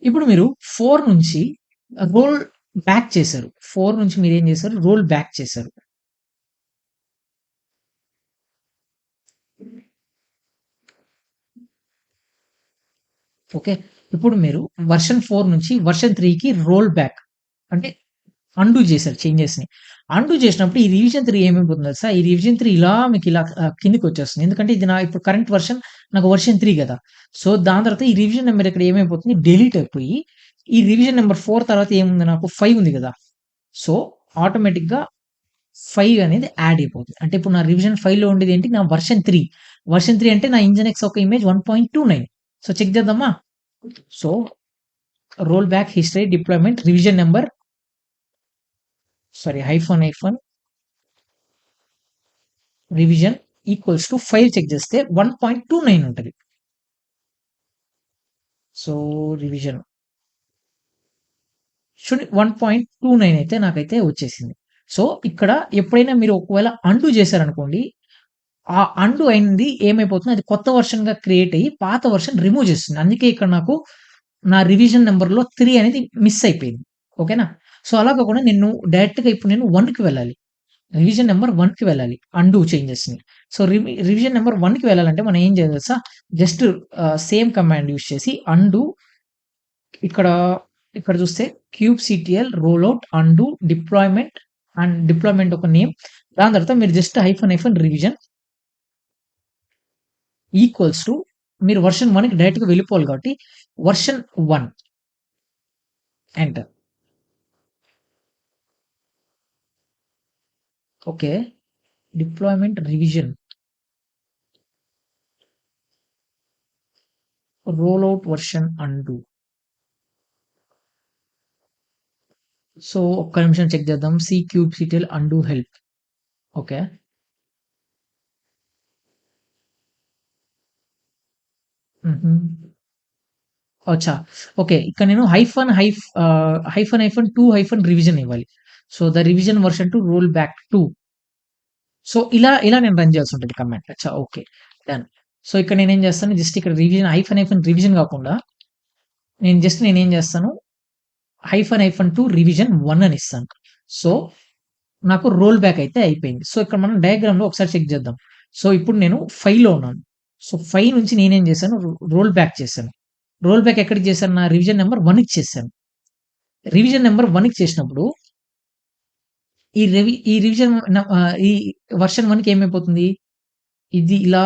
ఇప్పుడు మీరు 4 నుంచి రోల్ బ్యాక్ చేశారు. 4 నుంచి మీరేం చేశారు? రోల్ బ్యాక్ చేశారు. ఓకే. ఇప్పుడు మీరు వర్షన్ 4 నుంచి వర్షన్ 3కి రోల్ బ్యాక్ అంటే అన్‌డూ చేశారు చేంజెస్‌ని. అన్‌డూ చేసినప్పుడు ఈ రివిజన్ 3 ఏమైపోతుందో తెలుసా? ఈ రివిజన్ 3 ఇలా మీకు ఇలా కిందకొచ్చేస్తుంది. ఎందుకంటే ఇది నా ఇప్పుడు కరెంట్ వర్షన్ నాకు వర్షన్ 3 గదా! సో, దాని తర్వాత ఈ రివిజన్ నంబర్ ఇక్కడ ఏమైపోతుంది డిలీట్ అయిపోయి, ఈ రివిజన్ నంబర్ 4 తర్వాత ఏముంది నాకు 5 ఉంది గదా! సో, ఆటోమేటిక్‌గా 5 అనేది యాడ్ అయిపోతుంది. అంటే ఇప్పుడు నా రివిజన్ 5లో ఉండేదేంటి? నా వర్షన్ 3. వర్షన్ 3 అంటే నా ఇంజిన్ ఎక్స్ ఒక ఇమేజ్ 1.29. సో, చెక్ చేద్దామా? So, roll back history deployment revision number hyphen revision equals to 5 check చేస్తే 1.29 ఉంటది. సో, రివిజన్ చూడండి 1.29 అయితే నాకైతే వచ్చేసింది. సో, ఇక్కడ ఎప్పుడైనా మీరు ఒకవేళ అన్‌డూ చేశారనుకోండి, ఆ అన్‌డూ అయింది ఏమైపోతుంది అది కొత్త వెర్షన్‌గా క్రియేట్ అయ్యి పాత వెర్షన్ రిమూవ్ చేస్తుంది. అందుకే ఇక్కడ నాకు నా రివిజన్ నంబర్‌లో 3 అనేది మిస్ అయిపోయింది. ఓకేనా? సో, అలా కాకుండా నేను డైరెక్ట్‌గా ఇప్పుడు నేను 1కి వెళ్ళాలి. రివిజన్ నంబర్ 1కి వెళ్ళాలి. అన్‌డూ చేంజెస్‌ని. సో, రివిజన్ నంబర్ 1కి వెళ్ళాలంటే మనం ఏం చేయాలి తెలుసా? జస్ట్ సేమ్ కమాండ్ యూజ్ చేసి అన్‌డూ ఇక్కడ, ఇక్కడ చూస్తే kubectl rollout undo deployment and deployment ఒక నేమ్. దాని తర్వాత మీరు just hyphen revision equals to మీరు వర్షన్ 1కి డైరెక్ట్‌గా వెళ్ళిపోవాలి కాబట్టి version 1 enter. Okay. Deployment revision rollout version undo. So, ఒక్క నిమిషం చెక్ చేద్దాం. సి క్యూబ్‌సిటిఎల్ అన్‌డూ హెల్ప్. ఓకే. హుహు. అచ్చా! ఓకే. ఇక్కడ నేను హైఫన్ 2 హైఫన్ రివిజన్ ఇవ్వాలి. So, the revision version to roll back 2. So, ఇలా నేను రన్ చేయాల్సుంటది కమాండ్. అచ్చా! ఓకే. డన్. సో, ఇక్కడ నేనేం చేస్తాను జస్ట్ ఇక్కడ హైఫన్ రివిజన్ కాకుండా నేనేం చేస్తాను హైఫన్ 2 రివిజన్ 1 అని ఇస్తాను. సో, నాకు రోల్ బ్యాక్ అయితే అయిపోయింది. సో, ఇక్కడ మనం డయాగ్రామ్‌లో ఒకసారి చెక్ చేద్దాం. సో, ఇప్పుడు నేను 5లో ఉన్నాను. సో, 5 నుంచి నేనేం చేశాను రోల్ బ్యాక్ చేశాను. రోల్ బ్యాక్ ఎక్కడికి చేశాను? నా రివిజన్ నంబర్ 1కి చేశాను. రివిజన్ నంబర్ 1కి చేసినప్పుడు ఈ రివిజన్ ఈ వర్షన్ 1కి ఏమైపోతుంది? ఇది ఇలా